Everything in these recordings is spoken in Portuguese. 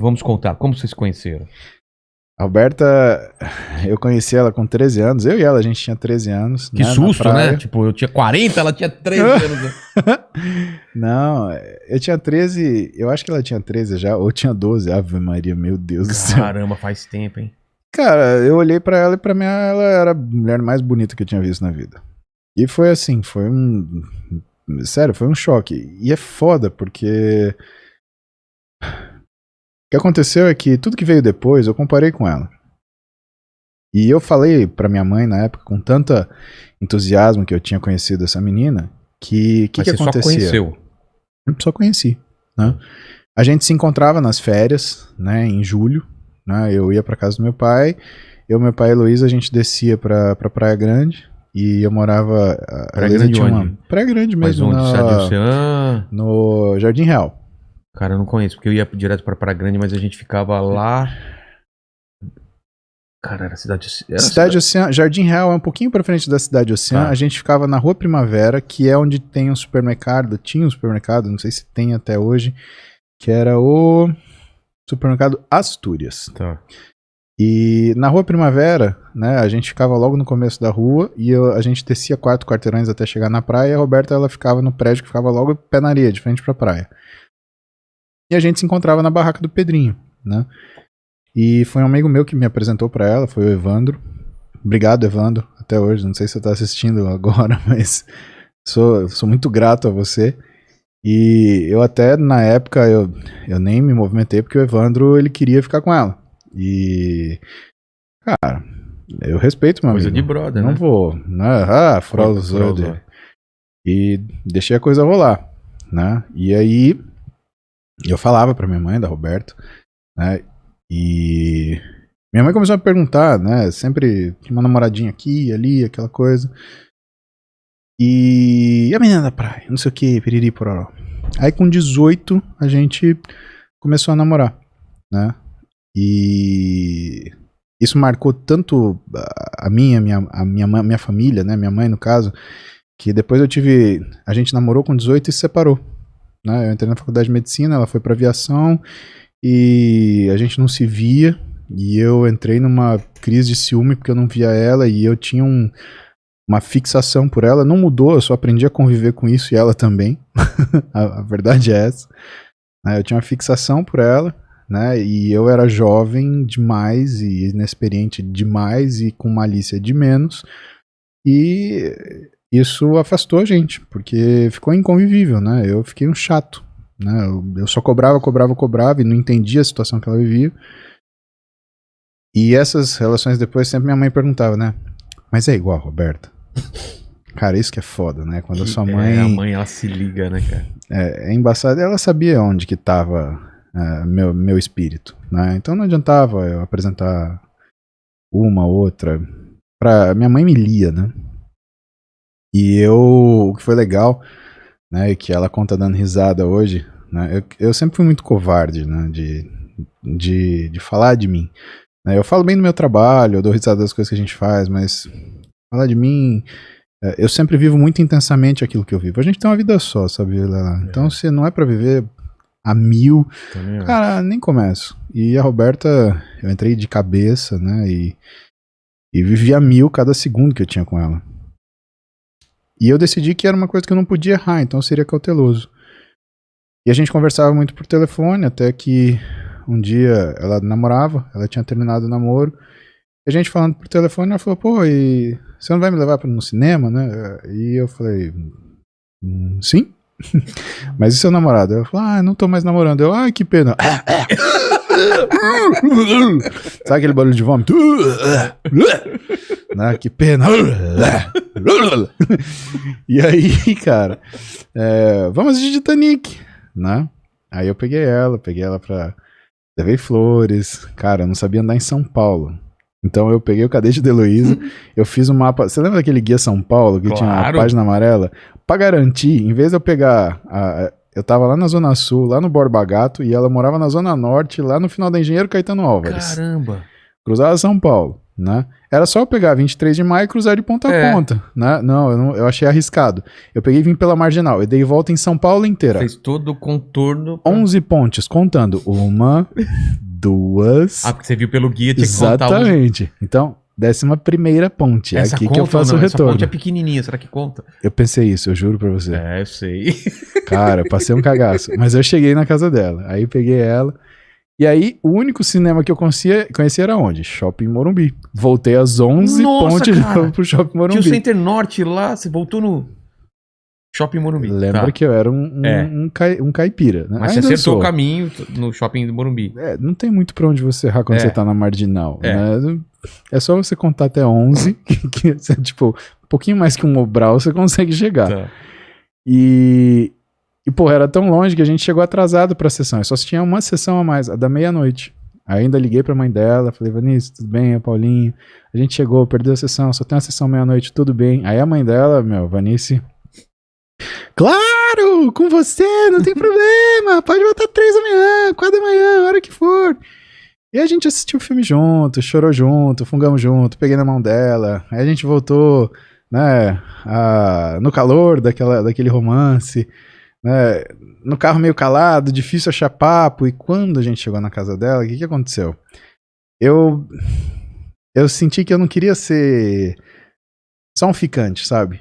Vamos contar, como vocês se conheceram? A Roberta, eu conheci ela com 13 anos. Eu e ela, a gente tinha 13 anos. Que né, susto, né? Tipo, eu tinha 40, ela tinha 13 anos. Não, eu tinha 13, eu acho que ela tinha 13 já, ou tinha 12. Ave Maria, meu Deus do céu. Caramba, faz tempo, hein? Cara, eu olhei pra ela e pra mim ela era a mulher mais bonita que eu tinha visto na vida. E foi assim, foi um... Sério, foi um choque. E é foda, porque... O que aconteceu é que tudo que veio depois, eu comparei com ela. E eu falei pra minha mãe na época, com tanta entusiasmo que eu tinha conhecido essa menina, que você acontecia? Só conheceu? Eu só conheci, né? A gente se encontrava nas férias, né, em julho, né? Eu ia pra casa do meu pai, meu pai e a Heloísa, a gente descia pra Praia Grande, e eu morava... Praia Grande onde? Praia Grande mesmo, mas onde? Jardim Ocean? No Jardim Real. Cara, eu não conheço, porque eu ia direto pra Praia Grande, mas a gente ficava lá... Cara, era Cidade Ocean. Jardim Real é um pouquinho pra frente da Cidade Ocean. A gente ficava na Rua Primavera, que é onde tem um supermercado. Tinha um supermercado, não sei se tem até hoje, que era o supermercado Astúrias. Tá. E na Rua Primavera, né, a gente ficava logo no começo da rua e a gente descia 4 quarteirões até chegar na praia, e a Roberta, ela ficava no prédio que ficava logo pé na areia, de frente pra praia. E a gente se encontrava na barraca do Pedrinho, né? E foi um amigo meu que me apresentou pra ela, foi o Evandro. Obrigado, Evandro, até hoje. Não sei se você tá assistindo agora, mas sou muito grato a você. E eu até, na época, eu nem me movimentei porque o Evandro, ele queria ficar com ela. E, cara, eu respeito meu amigo. Coisa de brother, não né? vou, né? Frolzou. E deixei a coisa rolar, né? E aí, eu falava pra minha mãe, da Roberta, né? E minha mãe começou a perguntar, né? Sempre tinha uma namoradinha aqui, ali, aquela coisa. E a menina da praia, não sei o que, piriri pororó. Aí com 18 a gente começou a namorar, né? E isso marcou tanto a minha família, né? Minha mãe, no caso, que depois a gente namorou com 18 e se separou, né? Eu entrei na faculdade de medicina, ela foi pra aviação. E a gente não se via, e eu entrei numa crise de ciúme porque eu não via ela, e eu tinha uma fixação por ela. Não mudou, eu só aprendi a conviver com isso, e ela também. a verdade é essa. Eu tinha uma fixação por ela, né? E eu era jovem demais e inexperiente demais e com malícia de menos, e isso afastou a gente, porque ficou inconvivível, né? Eu fiquei um chato. Né? Eu só cobrava e não entendia a situação que ela vivia. E essas relações depois sempre minha mãe perguntava, né? Mas é igual a Roberta? Cara, isso que é foda, né? Quando a sua mãe... a mãe, ela se liga, né, cara? É embaçado. Ela sabia onde que tava meu espírito, né? Então não adiantava eu apresentar uma, outra. Minha mãe me lia, né? E o que foi legal... Né, que ela conta dando risada hoje, né, eu sempre fui muito covarde, né, de falar de mim. Né, eu falo bem do meu trabalho, eu dou risada das coisas que a gente faz, mas falar de mim, eu sempre vivo muito intensamente aquilo que eu vivo. A gente tem uma vida só, sabe, Lela? Então se não é pra viver a 1000, cara, nem começo. E a Roberta, eu entrei de cabeça, né, e vivi a 1000 cada segundo que eu tinha com ela. E eu decidi que era uma coisa que eu não podia errar, então eu seria cauteloso. E a gente conversava muito por telefone, até que um dia ela namorava, ela tinha terminado o namoro. E a gente falando por telefone, ela falou, pô, e você não vai me levar no cinema, né? E eu falei, sim? Mas e seu namorado? Eu falei, não tô mais namorando. Eu, ai, que pena. Sabe aquele barulho de vômito? Né? Que pena. E aí, cara, vamos assistir Titanic, né? Aí eu peguei ela pra... Levei flores. Cara, eu não sabia andar em São Paulo. Então eu peguei o cadete da Heloísa, eu fiz um mapa... Você lembra daquele guia São Paulo que tinha uma página amarela? Pra garantir, em vez de eu pegar... Eu tava lá na Zona Sul, lá no Borba Gato, e ela morava na Zona Norte, lá no final da Engenheiro Caetano Álvares. Caramba! Cruzava São Paulo, né? Era só eu pegar 23 de maio e cruzar de ponta a ponta, né? Não, eu achei arriscado. Eu peguei e vim pela Marginal. Eu dei volta em São Paulo inteira. Fez todo o contorno. 11 pontes, contando. 1, 2... Ah, porque você viu pelo guia, tinha que contar. Exatamente. Então, 11ª ponte. É Essa aqui conta que eu faço o Essa retorno. ponte é pequenininha, será que conta? Eu pensei isso, eu juro pra você. É, eu sei. Cara, eu passei um cagaço. Mas eu cheguei na casa dela. Aí peguei ela. E aí, o único cinema que eu conhecia era onde? Shopping Morumbi. Voltei às 11, Nossa, ponte de cara. novo pro Shopping Tinha o Morumbi. Center Norte lá, você voltou no Shopping Morumbi. Lembra Tá. que eu era um caipira, né? Mas você Ainda acertou sou. o caminho no Shopping do Morumbi. É, não tem muito pra onde você errar quando É. você tá na Marginal, É. né? É só você contar até 11, que você, tipo, um pouquinho mais que um Mobral você consegue chegar. Tá. E, pô, era tão longe que a gente chegou atrasado pra sessão. Só tinha uma sessão a mais, a da meia-noite. Ainda liguei pra mãe dela, falei, Vanice, tudo bem? É Paulinho. A gente chegou, perdeu a sessão, só tem uma sessão meia-noite, tudo bem. Aí a mãe dela, Vanice... Claro, com você, não tem problema. Pode voltar 3 da manhã, 4 da manhã, a hora que for. E a gente assistiu o filme junto, chorou junto, fungamos junto, peguei na mão dela. Aí a gente voltou, né, no calor daquele romance, né, no carro meio calado, difícil achar papo. E quando a gente chegou na casa dela, o que aconteceu? Eu senti que eu não queria ser só um ficante, sabe?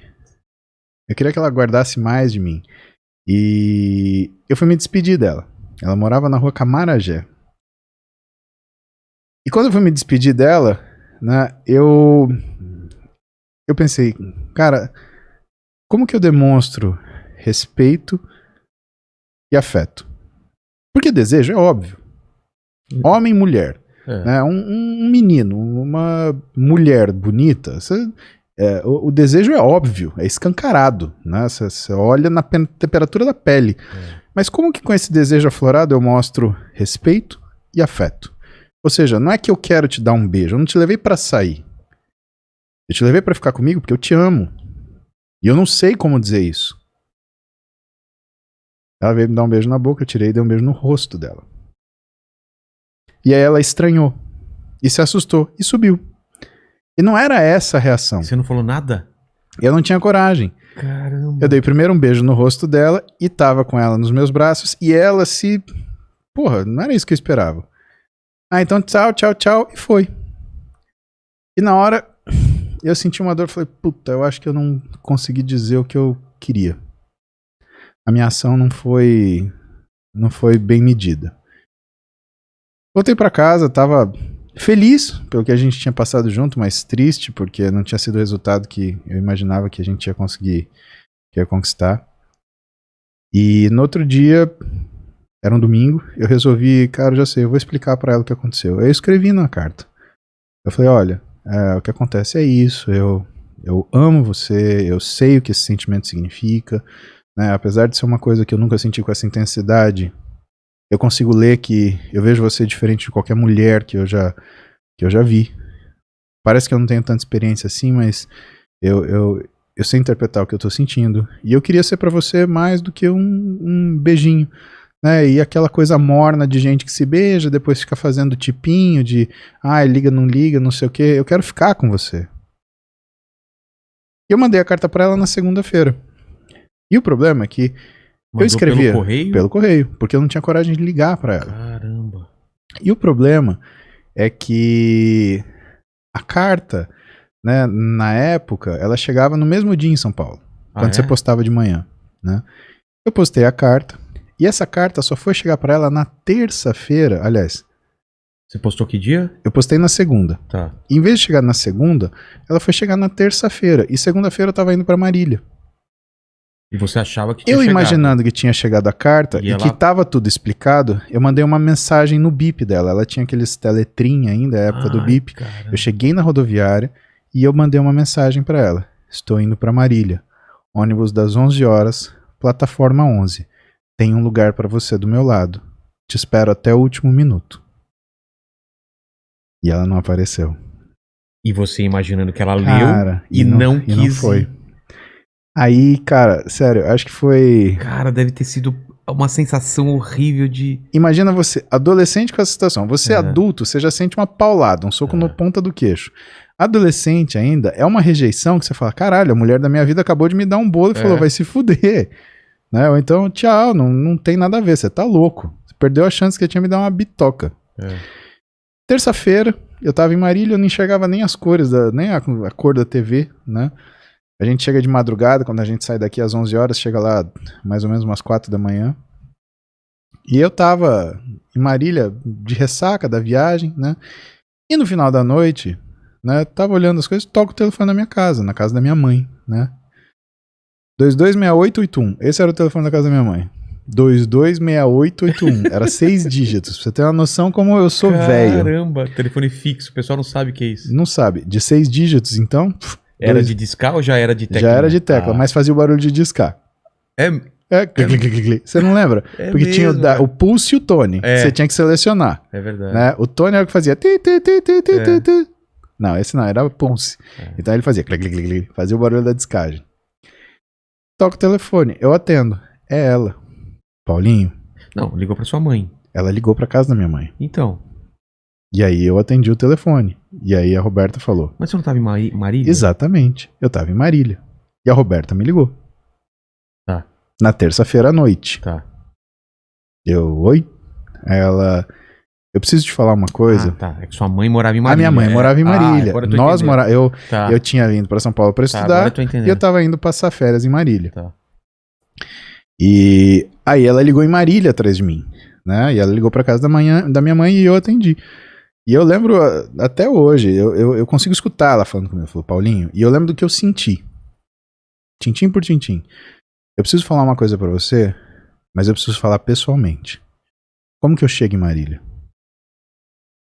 Eu queria que ela guardasse mais de mim. E eu fui me despedir dela. Ela morava na rua Camarajé. E quando eu fui me despedir dela, né, eu pensei, cara, como que eu demonstro respeito e afeto? Porque desejo é óbvio. Homem e mulher. É. Né, um menino, uma mulher bonita, o desejo é óbvio, é escancarado, né? Você olha na temperatura da pele. Mas como que com esse desejo aflorado eu mostro respeito e afeto? Ou seja, não é que eu quero te dar um beijo, eu não te levei pra sair. Eu te levei pra ficar comigo porque eu te amo. E eu não sei como dizer isso. Ela veio me dar um beijo na boca, eu tirei e dei um beijo no rosto dela. E aí ela estranhou. E se assustou. E subiu. E não era essa a reação. Você não falou nada? Eu não tinha coragem. Caramba. Eu dei primeiro um beijo no rosto dela e tava com ela nos meus braços. E ela se... Porra, não era isso que eu esperava. Ah, então tchau, tchau, tchau. E foi. E na hora eu senti uma dor. Falei, puta, eu acho que eu não consegui dizer o que eu queria. A minha ação não foi bem medida. Voltei pra casa, tava feliz pelo que a gente tinha passado junto, mas triste porque não tinha sido o resultado que eu imaginava que a gente ia conseguir, que ia conquistar. E no outro dia, era um domingo, eu resolvi, cara, já sei, eu vou explicar pra ela o que aconteceu. Eu escrevi na carta. Eu falei, olha, o que acontece é isso, eu amo você, eu sei o que esse sentimento significa, né? Apesar de ser uma coisa que eu nunca senti com essa intensidade, eu consigo ler que eu vejo você diferente de qualquer mulher que eu já vi. Parece que eu não tenho tanta experiência assim, mas eu sei interpretar o que eu tô sentindo. E eu queria ser pra você mais do que um beijinho, né? E aquela coisa morna de gente que se beija, depois fica fazendo tipinho de liga, não sei o quê. Eu quero ficar com você. E eu mandei a carta pra ela na segunda-feira. E o problema é que Mandou eu escrevia pelo correio? pelo correio, porque eu não tinha coragem de ligar pra ela. Caramba. E o problema é que a carta, né, na época, ela chegava no mesmo dia em São Paulo, quando você postava de manhã, né? Eu postei a carta, e essa carta só foi chegar pra ela na terça-feira, aliás. Você postou que dia? Eu postei na segunda. Tá. E em vez de chegar na segunda, ela foi chegar na terça-feira, e segunda-feira eu tava indo pra Marília. E você achava que tinha Eu chegado. imaginando que tinha chegado a carta E e ela... que tava tudo explicado, eu mandei uma mensagem no bip dela. Ela tinha aqueles teletrim ainda, a época do bip. Caramba. Eu cheguei na rodoviária e eu mandei uma mensagem pra ela. Estou indo pra Marília. Ônibus das 11 horas, plataforma 11. Tem um lugar pra você do meu lado. Te espero até o último minuto. E ela não apareceu. E você imaginando que ela Cara, leu e não quis. E não foi. Aí, cara, sério, acho que foi... Cara, deve ter sido uma sensação horrível de... Imagina você, adolescente com essa situação. Você adulto, você já sente uma paulada, um soco no ponta do queixo. Adolescente ainda, é uma rejeição que você fala, caralho, a mulher da minha vida acabou de me dar um bolo e falou, vai se fuder. Né? Ou então, tchau, não tem nada a ver, você tá louco. Você perdeu a chance que tinha me dar uma bitoca. Terça-feira, eu tava em Marília, eu não enxergava nem as cores, nem a cor da TV, né? A gente chega de madrugada, quando a gente sai daqui às 11 horas, chega lá mais ou menos umas 4 da manhã. E eu tava em Marília, de ressaca da viagem, né? E no final da noite, né? Tava olhando as coisas, toco o telefone na minha casa, na casa da minha mãe, né? 226881, esse era o telefone da casa da minha mãe. 226881, era 6 dígitos, pra você ter uma noção como eu sou velho. Caramba, telefone fixo, o pessoal não sabe o que é isso. Não sabe, de 6 dígitos então... Era de discar ou já era de tecla? Já era de tecla, mas fazia o barulho de discar. Você não lembra? Porque mesmo, tinha o pulse e o tone. Você tinha que selecionar. É verdade. Né? O tone era o que fazia. Não, esse não, era o pulse. Então ele fazia. Fazia o barulho da discagem. Toca o telefone, eu atendo. É ela. Paulinho. Não, ligou pra sua mãe. Ela ligou pra casa da minha mãe. Então. E aí eu atendi o telefone. E aí a Roberta falou. Mas você não tava em Marília? Exatamente. Eu tava em Marília. E a Roberta me ligou. Tá. Na terça-feira à noite. Tá. Oi? Ela... Eu preciso te falar uma coisa. Tá. É que sua mãe morava em Marília. A minha mãe morava em Marília. Nós morávamos... Eu tinha vindo pra São Paulo pra estudar. E eu tava indo passar férias em Marília. Tá. E aí ela ligou em Marília atrás de mim. Né? E ela ligou pra casa da minha mãe e eu atendi. E eu lembro até hoje, eu consigo escutar ela falando comigo, falou, Paulinho, e eu lembro do que eu senti. Tintim por tintim. Eu preciso falar uma coisa pra você, mas eu preciso falar pessoalmente. Como que eu chego em Marília?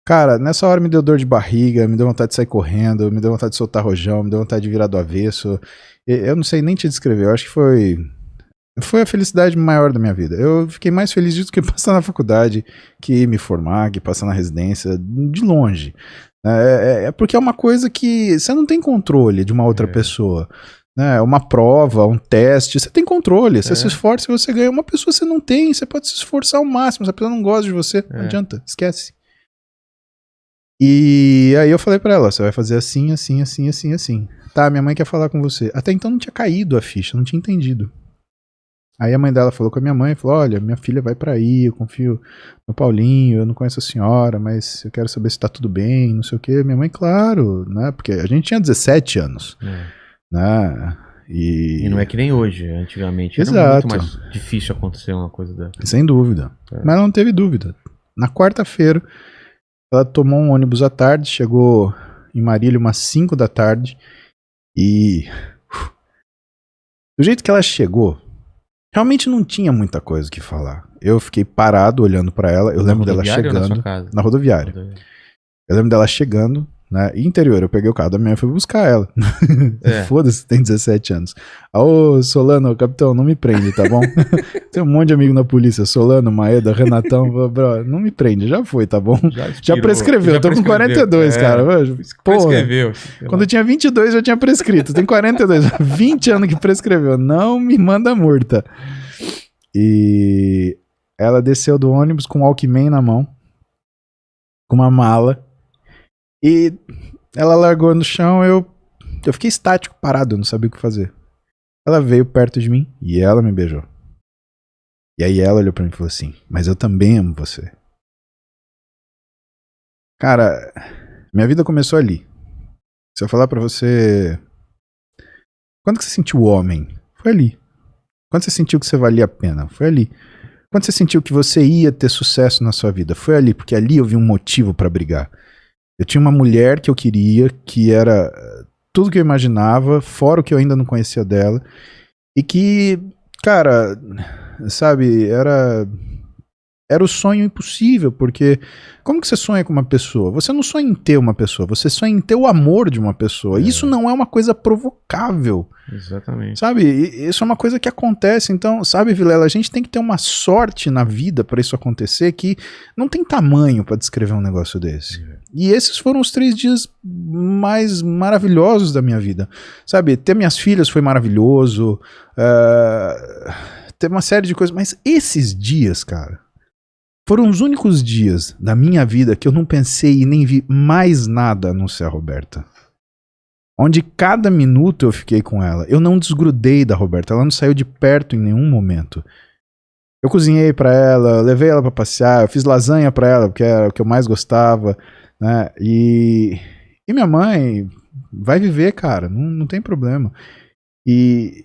Cara, nessa hora me deu dor de barriga, me deu vontade de sair correndo, me deu vontade de soltar rojão, me deu vontade de virar do avesso. Eu não sei nem te descrever, eu acho que foi a felicidade maior da minha vida. Eu fiquei mais feliz disso que passar na faculdade, que me formar, que passar na residência, de longe. É porque é uma coisa que você não tem controle de uma outra pessoa. Né? Uma prova, um teste, você tem controle. Você se esforça e você ganha. Uma pessoa você não tem, você pode se esforçar ao máximo. Se a pessoa não gosta de você, não adianta, esquece. E aí eu falei pra ela, você vai fazer assim, assim, assim, assim, assim. Tá, minha mãe quer falar com você. Até então não tinha caído a ficha, não tinha entendido. Aí a mãe dela falou com a minha mãe, falou, olha, minha filha vai pra aí, eu confio no Paulinho, eu não conheço a senhora, mas eu quero saber se tá tudo bem, não sei o quê. Minha mãe, claro, né, porque a gente tinha 17 anos, né, e não é que nem hoje, antigamente era muito mais difícil acontecer uma coisa dessa. Sem dúvida, mas ela não teve dúvida. Na quarta-feira, ela tomou um ônibus à tarde, chegou em Marília umas 5 da tarde, e do jeito que ela chegou, realmente não tinha muita coisa o que falar. Eu fiquei parado olhando pra ela. Eu lembro dela chegando na rodoviária. Eu lembro dela chegando, né? E interior, eu peguei o carro da minha mãe e fui buscar ela. Foda-se, tem 17 anos. Ô, Solano, capitão, não me prende, tá bom? Tem um monte de amigo na polícia. Solano, Maeda, Renatão, bro, não me prende, já foi, tá bom? Já prescreveu, eu tô com 42, cara. Prescreveu. Quando eu tinha 22 já tinha prescrito. Tem 42, 20 anos que prescreveu. Não me manda multa. E ela desceu do ônibus com um Walkman na mão, com uma mala. E ela largou no chão, eu fiquei estático, parado, eu não sabia o que fazer. Ela veio perto de mim e ela me beijou. E aí ela olhou pra mim e falou assim, mas eu também amo você. Cara, minha vida começou ali. Se eu falar pra você, quando que você sentiu o homem? Foi ali. Quando você sentiu que você valia a pena? Foi ali. Quando você sentiu que você ia ter sucesso na sua vida? Foi ali, porque ali eu vi um motivo pra brigar. Eu tinha uma mulher que eu queria, que era tudo que eu imaginava, fora o que eu ainda não conhecia dela, e que, cara, sabe, era o sonho impossível, porque como que você sonha com uma pessoa? Você não sonha em ter uma pessoa, você sonha em ter o amor de uma pessoa. Isso não é uma coisa provocável. Exatamente. Sabe, isso é uma coisa que acontece. Então, sabe, Vilela, a gente tem que ter uma sorte na vida para isso acontecer que não tem tamanho para descrever um negócio desse. E esses foram os 3 dias mais maravilhosos da minha vida. Sabe, ter minhas filhas foi maravilhoso, teve uma série de coisas, mas esses dias, cara, foram os únicos dias da minha vida que eu não pensei e nem vi mais nada a não ser a Roberta. Onde cada minuto eu fiquei com ela. Eu não desgrudei da Roberta, ela não saiu de perto em nenhum momento. Eu cozinhei pra ela, levei ela pra passear, eu fiz lasanha pra ela, porque era o que eu mais gostava, né? E minha mãe vai viver, cara, não tem problema. E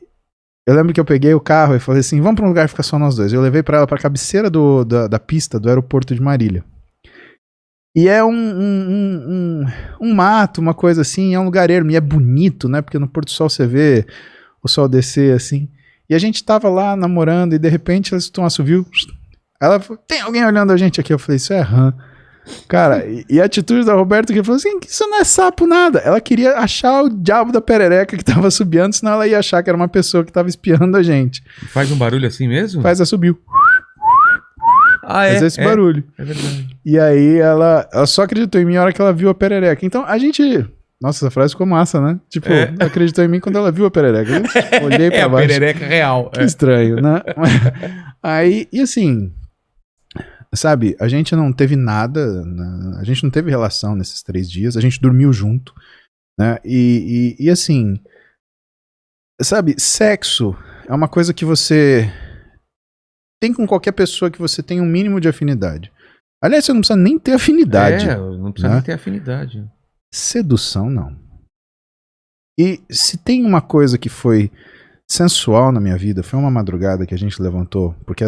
eu lembro que eu peguei o carro e falei assim, vamos pra um lugar que fica só nós dois. Eu levei pra ela pra cabeceira da pista do aeroporto de Marília. E é um mato, uma coisa assim, é um lugar ermo, e é bonito, né? Porque no pôr do sol você vê o sol descer assim. E a gente tava lá namorando e de repente ela escutou um assovio. Ela falou, tem alguém olhando a gente aqui? Eu falei, isso é rã. Cara, e a atitude da Roberta que falou assim, isso não é sapo nada. Ela queria achar o diabo da perereca que tava subiando, senão ela ia achar que era uma pessoa que tava espiando a gente. Faz um barulho assim mesmo? Faz assobio. Faz esse barulho. É verdade. E aí ela só acreditou em mim na hora que ela viu a perereca. Então a gente... Nossa, essa frase ficou massa, né? Tipo, acreditou em mim quando ela viu a perereca. Eu olhei pra baixo. É a perereca real. Que estranho, né? Aí, e assim, sabe, a gente não teve nada, né? A gente não teve relação nesses 3 dias, a gente dormiu junto, né? E assim, sabe, sexo é uma coisa que você tem com qualquer pessoa que você tem um mínimo de afinidade. Aliás, você não precisa nem ter afinidade. Não precisa né? nem ter afinidade. Sedução, não. E se tem uma coisa que foi sensual na minha vida, foi uma madrugada que a gente levantou, porque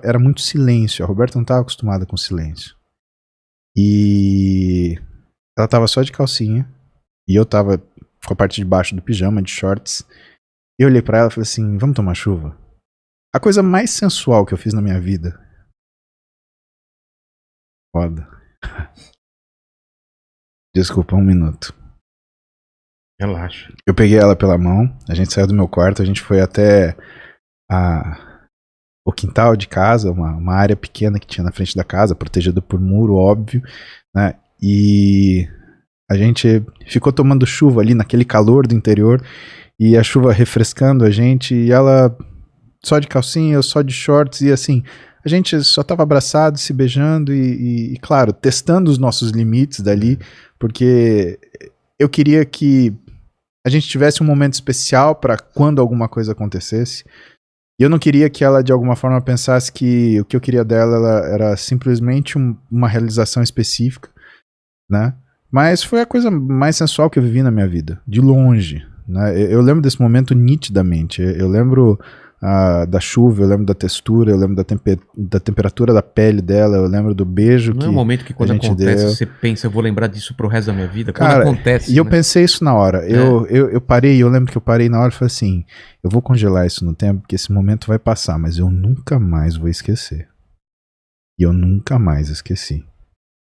era muito silêncio, a Roberta não estava acostumada com silêncio. E ela estava só de calcinha, e eu estava com a parte de baixo do pijama, de shorts, e eu olhei pra ela e falei assim, vamos tomar chuva? A coisa mais sensual que eu fiz na minha vida. Foda. Desculpa, 1 minuto. Relaxa. Eu peguei ela pela mão, a gente saiu do meu quarto, a gente foi até o quintal de casa, uma área pequena que tinha na frente da casa, protegida por muro, óbvio, né? E a gente ficou tomando chuva ali naquele calor do interior, e a chuva refrescando a gente, e ela só de calcinha, eu só de shorts, e assim, a gente só tava abraçado, se beijando e claro, testando os nossos limites dali, porque eu queria que a gente tivesse um momento especial para quando alguma coisa acontecesse. E eu não queria que ela de alguma forma pensasse que o que eu queria dela era simplesmente uma realização específica, né? Mas foi a coisa mais sensual que eu vivi na minha vida, de longe, né? Eu lembro desse momento nitidamente. Eu lembro da chuva, eu lembro da textura, eu lembro da temperatura da pele dela, eu lembro do beijo que a gente deu. Não é um momento que quando acontece você pensa, eu vou lembrar disso pro resto da minha vida? Quando Cara, acontece, e eu pensei isso na hora. Eu parei, eu lembro que eu parei na hora e falei assim, eu vou congelar isso no tempo, porque esse momento vai passar, mas eu nunca mais vou esquecer. E eu nunca mais esqueci.